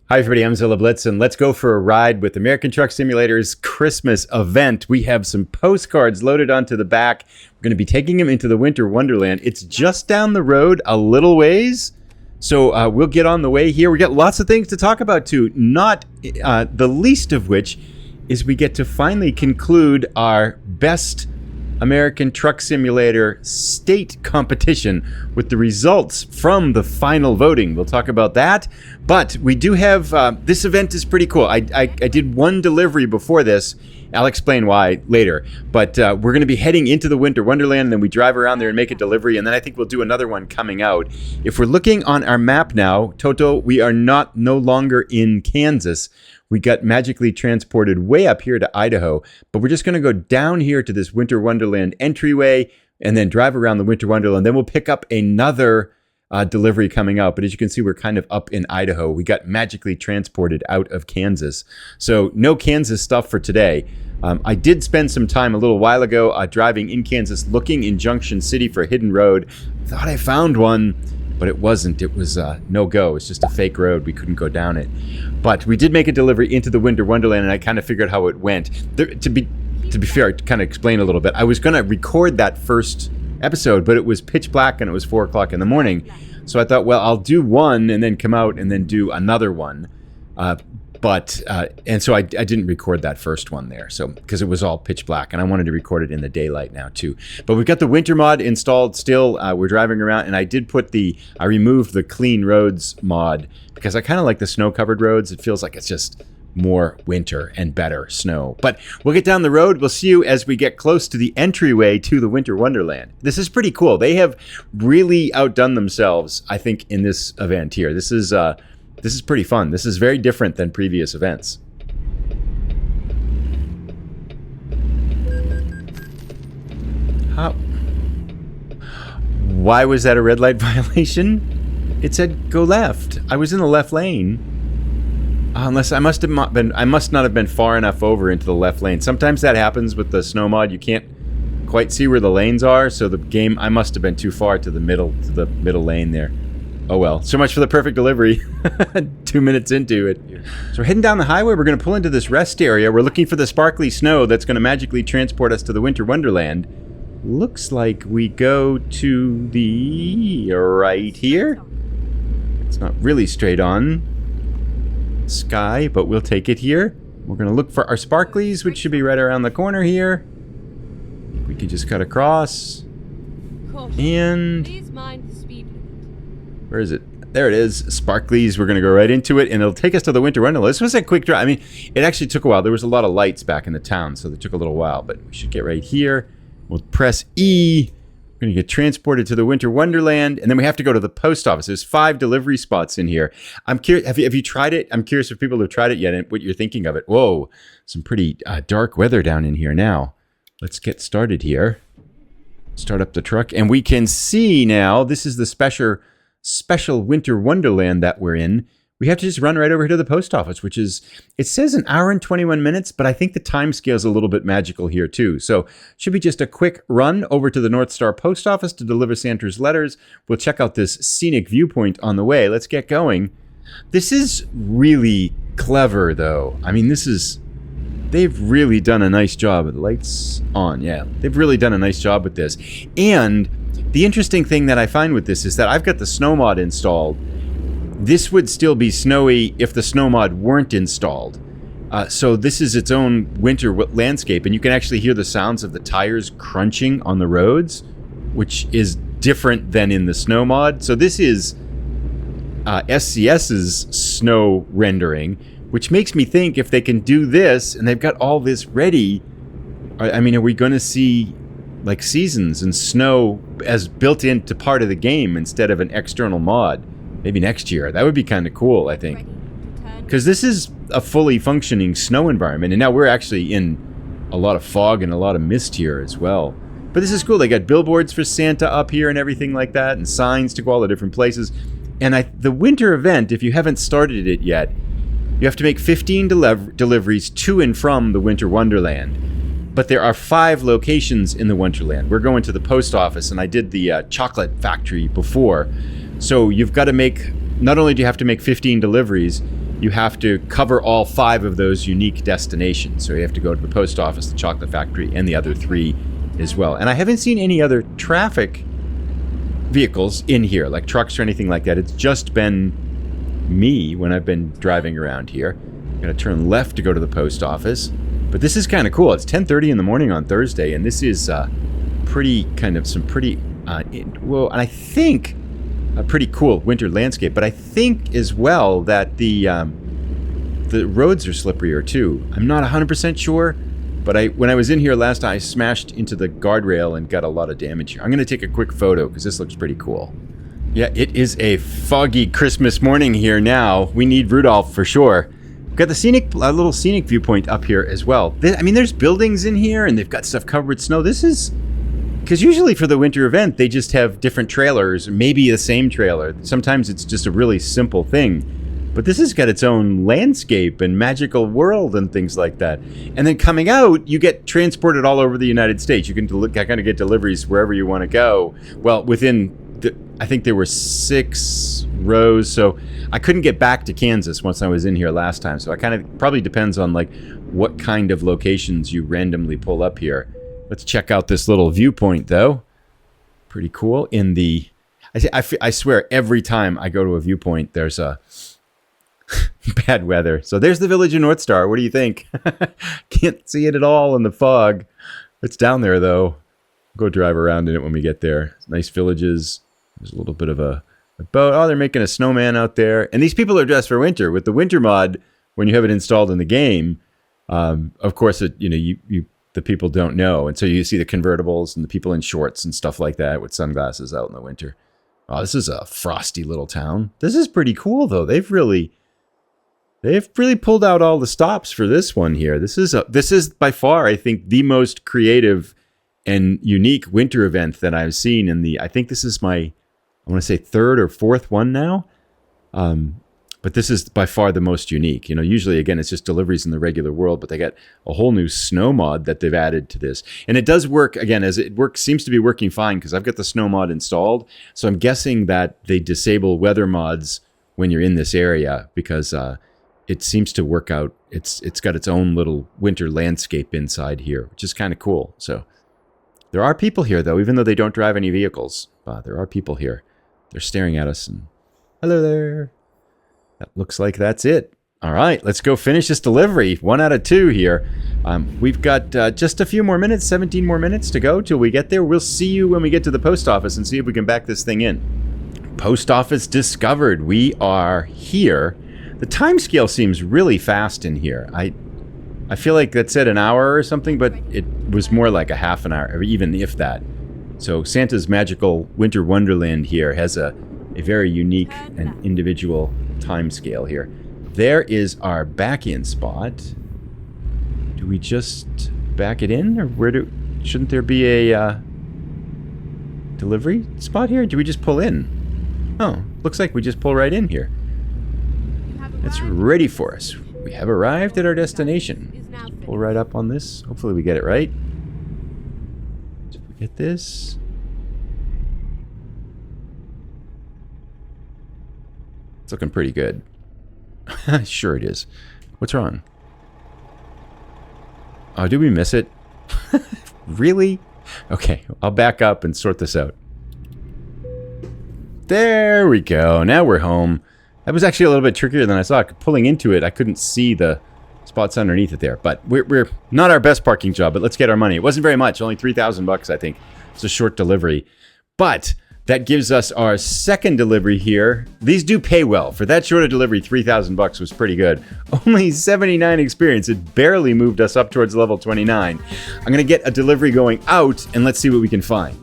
Hi everybody, I'm Zilla Blitz, and let's go for a ride with American Truck Simulator's Christmas event. We have some postcards loaded onto the back. We're going to be taking them into the Winter Wonderland. It's just down the road a little ways, so we'll get on the way here. We got lots of things to talk about too, not the least of which is we get to finally conclude our best American Truck Simulator state competition with the results from the final voting. We'll talk about that, but we do have this event is pretty cool. I did one delivery before this. I'll explain why later, but we're going to be heading into the Winter Wonderland, and then we drive around there and make a delivery, and then I think we'll do another one coming out. If we're looking on our map now, Toto, we are no longer in Kansas. We got magically transported way up here to Idaho, but we're just going to go down here to this Winter Wonderland entryway and then drive around the Winter Wonderland. Then we'll pick up another delivery coming out. But as you can see, we're kind of up in Idaho. We got magically transported out of Kansas. So no Kansas stuff for today. I did spend some time a little while ago driving in Kansas, looking in Junction City for a hidden road. Thought I found one, but it wasn't. It was no-go. It's just a fake road. We couldn't go down it. But we did make a delivery into the Winter Wonderland, and I kind of figured how it went. To be fair, to kind of explain a little bit, I was going to record that first episode, but it was pitch black and it was 4 o'clock in the morning. So I thought, well, I'll do one and then come out and then do another one. And so I didn't record that first one there, so because it was all pitch black, and I wanted to record it in the daylight now too. But we've got the Winter Mod installed still. We're driving around, and I removed the Clean Roads mod because I kind of like the snow-covered roads. It feels like it's just more winter and better snow. But we'll get down the road. We'll see you as we get close to the entryway to the Winter Wonderland. This is pretty cool. They have really outdone themselves, I think, in this event here. This is pretty fun. This is very different than previous events. Why was that a red light violation? It said go left. I was in the left lane. Unless I must not have been far enough over into the left lane. Sometimes that happens with the Snow Mod. You can't quite see where the lanes are, so the game, I must have been too far to the middle lane there. Oh well, so much for the perfect delivery. 2 minutes into it. So we're heading down the highway. We're going to pull into this rest area. We're looking for the sparkly snow that's going to magically transport us to the Winter Wonderland. Looks like we go to the right here. It's not really straight on sky, but we'll take it here. We're going to look for our sparklies, which should be right around the corner here. We could just cut across. And where is it? There it is. Sparklies. We're going to go right into it, and it'll take us to the Winter Wonderland. This was a quick drive. I mean, it actually took a while. There was a lot of lights back in the town, so it took a little while, but we should get right here. We'll press E. We're going to get transported to the Winter Wonderland, and then we have to go to the post office. There's 5 delivery spots in here. I'm curious, have you tried it? I'm curious if people have tried it yet and what you're thinking of it. Whoa, some pretty dark weather down in here now. Let's get started here. Start up the truck, and we can see now, this is the special Winter Wonderland that we're in. We have to just run right over here to the post office, which is, it says an hour and 21 minutes, but I think the time scale is a little bit magical here too. So should be just a quick run over to the North Star post office to deliver Santa's letters. We'll check out this scenic viewpoint on the way. Let's get going. This is really clever though. I mean, they've really done a nice job. The lights on, yeah. They've really done a nice job with this. And the interesting thing that I find with this is that I've got the Snow Mod installed. This would still be snowy if the Snow Mod weren't installed. So this is its own winter landscape, and you can actually hear the sounds of the tires crunching on the roads, which is different than in the Snow Mod. So this is SCS's snow rendering, which makes me think if they can do this, and they've got all this ready, I mean, are we going to see like seasons and snow as built into part of the game instead of an external mod? Maybe next year. That would be kind of cool, I think. Because this is a fully functioning snow environment, and now we're actually in a lot of fog and a lot of mist here as well. But this is cool. They got billboards for Santa up here and everything like that, and signs to go all the different places. And the winter event, if you haven't started it yet, you have to make 15 deliveries to and from the Winter Wonderland. But there are 5 locations in the Wonderland. We're going to the post office, and I did the chocolate factory before. So you've got to make, not only do you have to make 15 deliveries, you have to cover all 5 of those unique destinations. So you have to go to the post office, the chocolate factory, and the other 3 as well. And I haven't seen any other traffic vehicles in here, like trucks or anything like that. It's just been me when I've been driving around here. I'm going to turn left to go to the post office. But this is kind of cool. It's 10:30 in the morning on Thursday, and this is pretty well, and I think a pretty cool winter landscape. But I think as well that the roads are slipperier too. I'm not 100% sure, but when I was in here last time, I smashed into the guardrail and got a lot of damage here. I'm going to take a quick photo because this looks pretty cool. Yeah, it is a foggy Christmas morning here now. We need Rudolph for sure. We've got the little scenic viewpoint up here as well. I mean, there's buildings in here, and they've got stuff covered with snow. This is... because usually for the winter event, they just have different trailers, maybe the same trailer. Sometimes it's just a really simple thing. But this has got its own landscape and magical world and things like that. And then coming out, you get transported all over the United States. You can kind of get deliveries wherever you want to go. Well, I think there were 6 rows, so I couldn't get back to Kansas once I was in here last time. So I kind of probably depends on like what kind of locations you randomly pull up here. Let's check out this little viewpoint, though. Pretty cool. I swear, every time I go to a viewpoint, there's a bad weather. So there's the village of North Star. What do you think? Can't see it at all in the fog. It's down there, though. We'll go drive around in it when we get there. Nice villages. There's a little bit of a boat. Oh, they're making a snowman out there. And these people are dressed for winter. With the winter mod, when you have it installed in the game, of course, the people don't know. And so you see the convertibles and the people in shorts and stuff like that with sunglasses out in the winter. Oh, this is a frosty little town. This is pretty cool, though. They've really pulled out all the stops for this one here. This is by far, I think, the most creative and unique winter event that I've seen I think this is I want to say 3rd or 4th one now. But this is by far the most unique. Usually, again, it's just deliveries in the regular world, but they got a whole new snow mod that they've added to this. And it does work, again, seems to be working fine because I've got the snow mod installed. So I'm guessing that they disable weather mods when you're in this area because it seems to work out. It's got its own little winter landscape inside here, which is kind of cool. So there are people here, though, even though they don't drive any vehicles. There are people here. They're staring at us and, hello there. That looks like that's it. All right, let's go finish this delivery. 1 out of 2 here. We've got just a few more minutes, 17 more minutes to go till we get there. We'll see you when we get to the post office and see if we can back this thing in. Post office discovered. We are here. The time scale seems really fast in here. I feel like that said an hour or something, but it was more like a half an hour, even if that. So Santa's Magical Winter Wonderland here has a very unique and individual time scale here. There is our back-in spot. Do we just back it in, or shouldn't there be a delivery spot here? Do we just pull in? Oh, looks like we just pull right in here. It's ready for us. We have arrived at our destination. Let's pull right up on this. Hopefully we get it right. Did we get this? It's looking pretty good. Sure it is. What's wrong? Oh, did we miss it? Really? Okay, I'll back up and sort this out. There we go. Now we're home. That was actually a little bit trickier than I thought. Pulling into it, I couldn't see the spots underneath it there. But we're not our best parking job, but let's get our money. It wasn't very much, only $3,000, I think. It's a short delivery. But that gives us our second delivery here. These do pay well. For that short of delivery, $3,000 was pretty good. Only 79 experience. It barely moved us up towards level 29. I'm going to get a delivery going out, and let's see what we can find.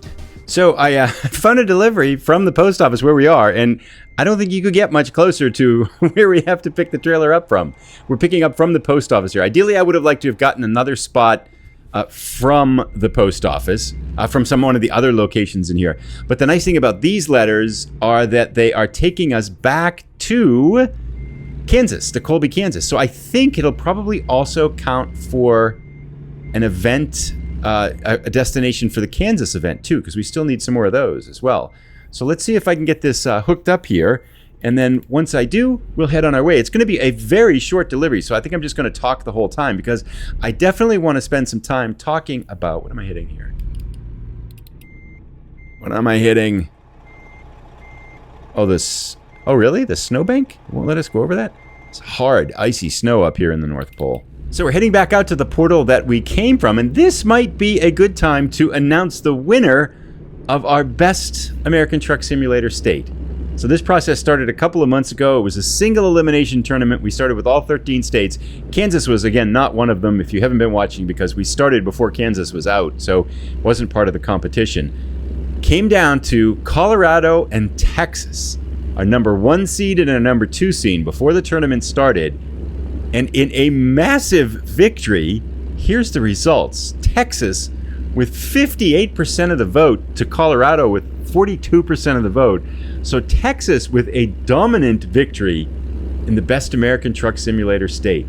So I found a delivery from the post office where we are, and I don't think you could get much closer to where we have to pick the trailer up from. We're picking up from the post office here. Ideally, I would have liked to have gotten another spot from the post office, from one of the other locations in here. But the nice thing about these letters are that they are taking us back to Kansas, to Colby, Kansas. So I think it'll probably also count for an event, a destination for the Kansas event too, because we still need some more of those as well. So let's see if I can get this hooked up here And then once I do, we'll head on our way. It's going to be a very short delivery, so I think I'm just going to talk the whole time because I definitely want to spend some time talking about... What am I hitting here? What am I hitting? Oh, this... Oh, really? The snowbank? Won't let us go over that? It's hard, icy snow up here in the North Pole. So we're heading back out to the portal that we came from, and this might be a good time to announce the winner of our best American Truck Simulator state. So this process started a couple of months ago. It was a single elimination tournament. We started with all 13 states. Kansas was, again, not one of them if you haven't been watching because we started before Kansas was out, so it wasn't part of the competition. Came down to Colorado and Texas, our number 1 seed and our number 2 seed before the tournament started. And in a massive victory, here's the results. Texas with 58% of the vote to Colorado with 42% of the vote. So Texas with a dominant victory in the best American Truck Simulator state.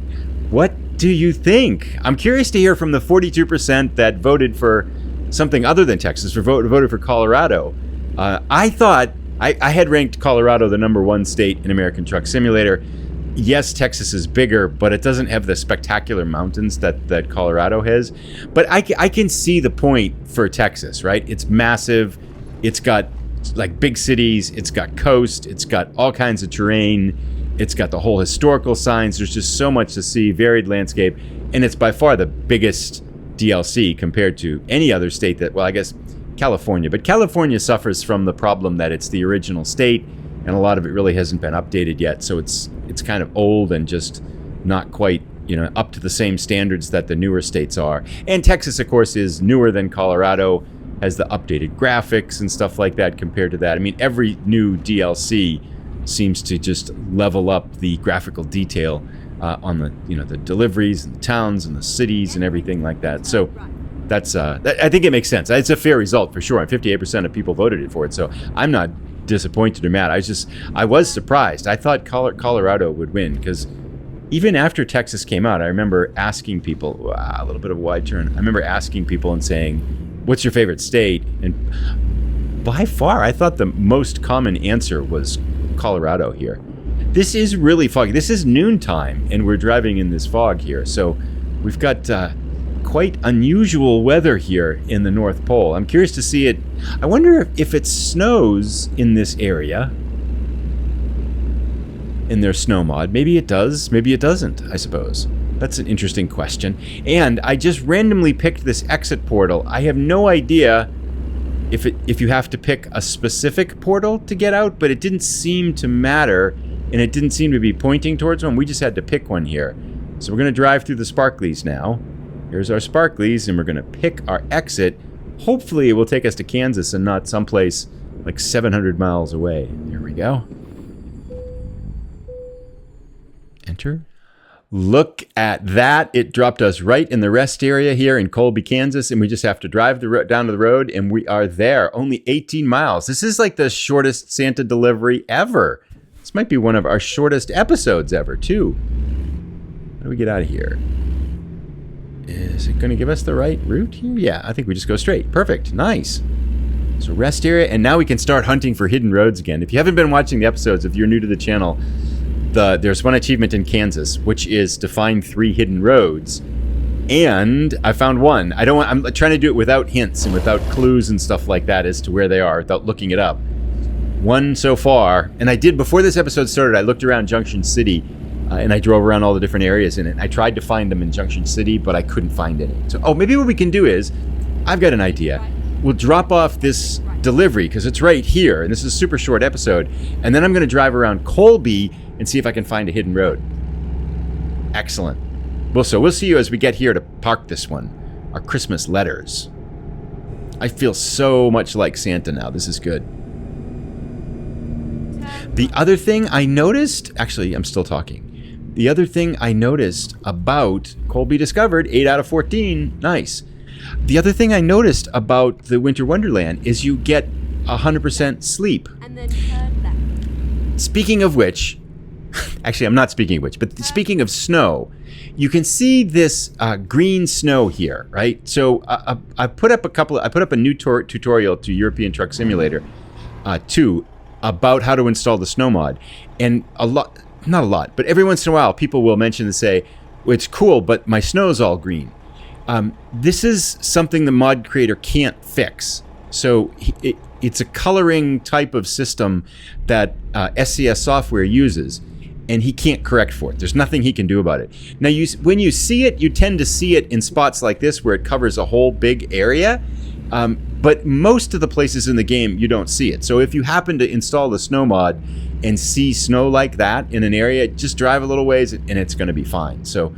What do you think? I'm curious to hear from the 42% that voted for something other than Texas, or voted for Colorado. I thought, I had ranked Colorado the number 1 state in American Truck Simulator. Yes, Texas is bigger, but it doesn't have the spectacular mountains that Colorado has. But I can see the point for Texas, right? It's massive. It's got like big cities. It's got coast. It's got all kinds of terrain. It's got the whole historical signs. There's just so much to see, varied landscape. And it's by far the biggest DLC compared to any other state that, well, I guess California. But California suffers from the problem that it's the original state, and a lot of it really hasn't been updated yet. So it's kind of old and just not quite, up to the same standards that the newer states are. And Texas, of course, is newer than Colorado, has the updated graphics and stuff like that compared to that. I mean, every new DLC seems to just level up the graphical detail on the, the deliveries and the towns and the cities and everything like that. So that's, I think it makes sense. It's a fair result for sure. And 58% of people voted for it. So I'm not disappointed or mad. I was surprised. I thought Colorado would win because even after Texas came out, I remember asking people, a little bit of a wide turn. I remember asking people and saying, what's your favorite state? And by far, I thought the most common answer was Colorado here. This is really foggy. This is noontime and we're driving in this fog here. So we've got quite unusual weather here in the North Pole. I'm curious to see it. I wonder if it snows in this area in their snow mod. Maybe it does, maybe it doesn't, I suppose. That's an interesting question. And I just randomly picked this exit portal. I have no idea if you have to pick a specific portal to get out, but it didn't seem to matter, and it didn't seem to be pointing towards one. We just had to pick one here. So we're going to drive through the sparklies now. Here's our sparklies, and we're going to pick our exit. Hopefully it will take us to Kansas and not someplace like 700 miles away. There we go. Enter. Look at that. It dropped us right in the rest area here in Colby, Kansas, and we just have to drive down to the road, and we are there. Only 18 miles. This is like the shortest Santa delivery ever. This might be one of our shortest episodes ever, too. How do we get out of here? Is it going to give us the right route here? Yeah, I think we just go straight. Perfect. Nice. So rest area, and now we can start hunting for hidden roads again. If you haven't been watching the episodes, if you're new to the channel, there's one achievement in Kansas, which is to find 3 hidden roads. And I found one. I'm trying to do it without hints and without clues and stuff like that as to where they are, without looking it up. One so far, and I did, before this episode started, I looked around Junction City, and I drove around all the different areas in it. I tried to find them in Junction City, but I couldn't find any. So, maybe what we can do is, I've got an idea. We'll drop off this delivery, because it's right here, and this is a super short episode, and then I'm going to drive around Colby and see if I can find a hidden road. Excellent. Well, so we'll see you as we get here to park this one. Our Christmas letters. I feel so much like Santa now. This is good. The other thing I noticed, actually, I'm still talking. The other thing I noticed about Colby discovered, 8 out of 14, nice. The other thing I noticed about the Winter Wonderland is you get 100% sleep. And then turn left. Speaking of which, actually, I'm not speaking of which, but speaking of snow, you can see this green snow here, right? So I put up a new tutorial to European Truck Simulator 2 about how to install the Snow Mod. And not a lot, but every once in a while, people will mention and say, well, it's cool, but my snow's all green. This is something the mod creator can't fix. So it's a coloring type of system that SCS software uses, and he can't correct for it. There's nothing he can do about it. Now, when you see it, you tend to see it in spots like this where it covers a whole big area, but most of the places in the game, you don't see it. So if you happen to install the Snow Mod and see snow like that in an area, just drive a little ways and it's going to be fine. So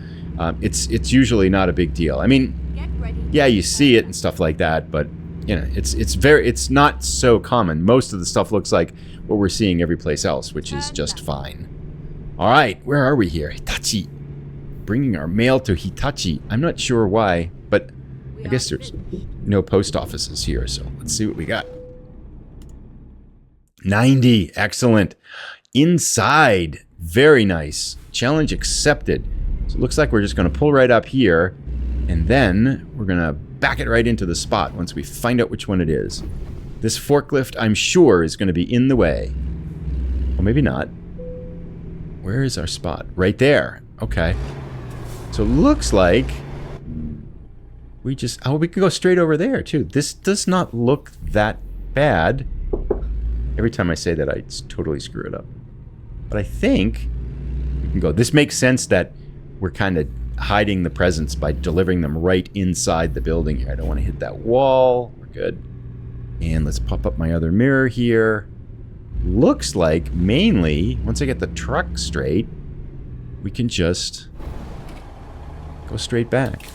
it's usually not a big deal. I mean, yeah, you see it and stuff like that, but you know, it's not so common. Most of the stuff looks like what we're seeing every place else, which is just fine. All right, where are we here? Hitachi. Bringing our mail to Hitachi. I'm not sure why, but I guess there's no post offices here, so let's see what we got. 90, excellent. Inside, very nice. Challenge accepted. So it looks like we're just going to pull right up here, and then we're going to back it right into the spot once we find out which one it is. This forklift, I'm sure, is going to be in the way. Well, maybe not. Where is our spot? Right there. Okay. So it looks like we just... Oh, we can go straight over there, too. This does not look that bad. Every time I say that, I totally screw it up. But I think we can go... This makes sense that we're kind of hiding the presents by delivering them right inside the building here. I don't want to hit that wall. We're good. And let's pop up my other mirror here. Looks like, mainly, once I get the truck straight, we can just go straight back.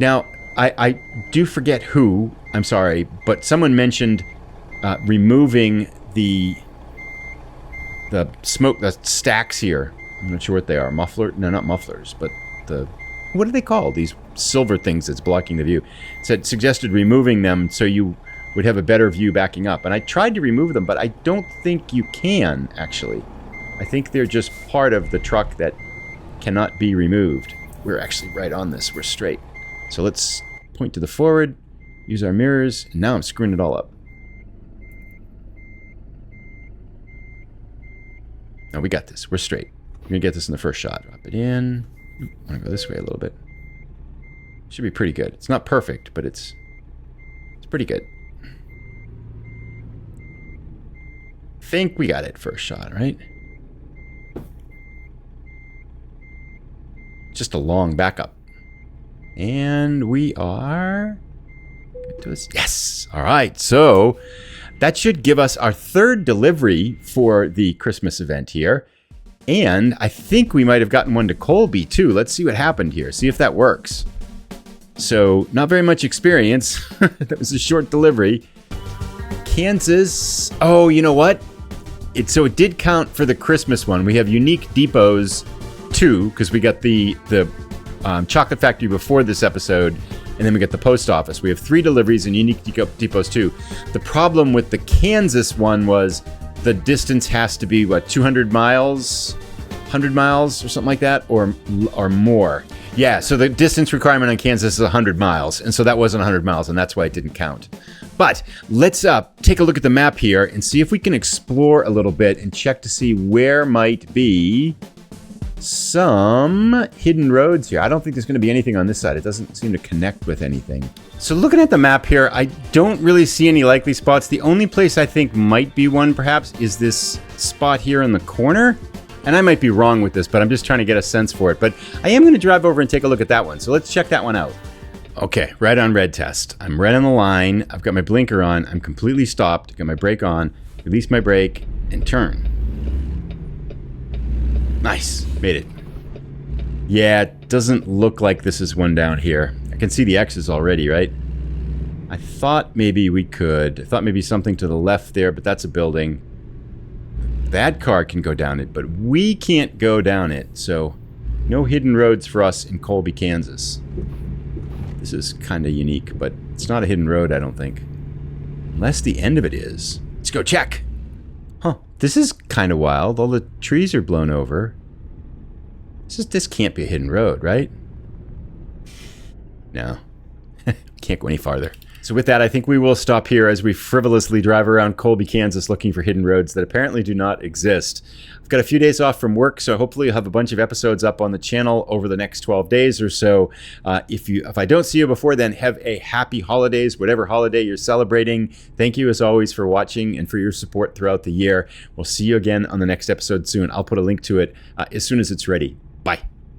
Now, I do forget who, I'm sorry, but someone mentioned removing the smoke, the stacks here. I'm not sure what they are. Muffler? No, not mufflers, but what are they called? These silver things that's blocking the view. Suggested removing them so you would have a better view backing up. And I tried to remove them, but I don't think you can, actually. I think they're just part of the truck that cannot be removed. We're actually right on this. We're straight. So let's point to the forward, use our mirrors, and now I'm screwing it all up. No, we got this. We're straight. We're going to get this in the first shot. Drop it in. I'm going to go this way a little bit. Should be pretty good. It's not perfect, but it's pretty good. Think we got it first shot, right? Just a long backup. And we are... Yes! All right, so that should give us our third delivery for the Christmas event here. And I think we might have gotten one to Colby, too. Let's see what happened here. See if that works. So, not very much experience. That was a short delivery. Kansas. Oh, you know what? So it did count for the Christmas one. We have unique depots, too, because we got the chocolate factory before this episode, and then we got the post office. We have 3 deliveries and unique depots, too. The problem with the Kansas one was the distance has to be, what, 200 miles? 100 miles or something like that? Or more. Yeah, so the distance requirement on Kansas is 100 miles, and so that wasn't 100 miles, and that's why it didn't count. But let's take a look at the map here and see if we can explore a little bit and check to see where might be some hidden roads here. I don't think there's going to be anything on this side. It doesn't seem to connect with anything. So looking at the map here, I don't really see any likely spots. The only place I think might be one, perhaps, is this spot here in the corner. And I might be wrong with this, but I'm just trying to get a sense for it. But I am going to drive over and take a look at that one. So let's check that one out. Okay, right on red test. I'm right on the line. I've got my blinker on. I'm completely stopped. Got my brake on. Release my brake and turn. Nice. Made it. Yeah, it doesn't look like this is one down here. I can see the X's already, right? I thought maybe we could. I thought maybe something to the left there, but that's a building. That car can go down it, but we can't go down it. So no hidden roads for us in Colby, Kansas. This is kind of unique, but it's not a hidden road, I don't think. Unless the end of it is. Let's go check. Huh. This is kind of wild. All the trees are blown over. This can't be a hidden road, right? No. Can't go any farther. So with that, I think we will stop here as we frivolously drive around Colby, Kansas, looking for hidden roads that apparently do not exist. I've got a few days off from work, so hopefully you'll have a bunch of episodes up on the channel over the next 12 days or so. If I don't see you before then, have a happy holidays, whatever holiday you're celebrating. Thank you as always for watching and for your support throughout the year. We'll see you again on the next episode soon. I'll put a link to it as soon as it's ready. Bye.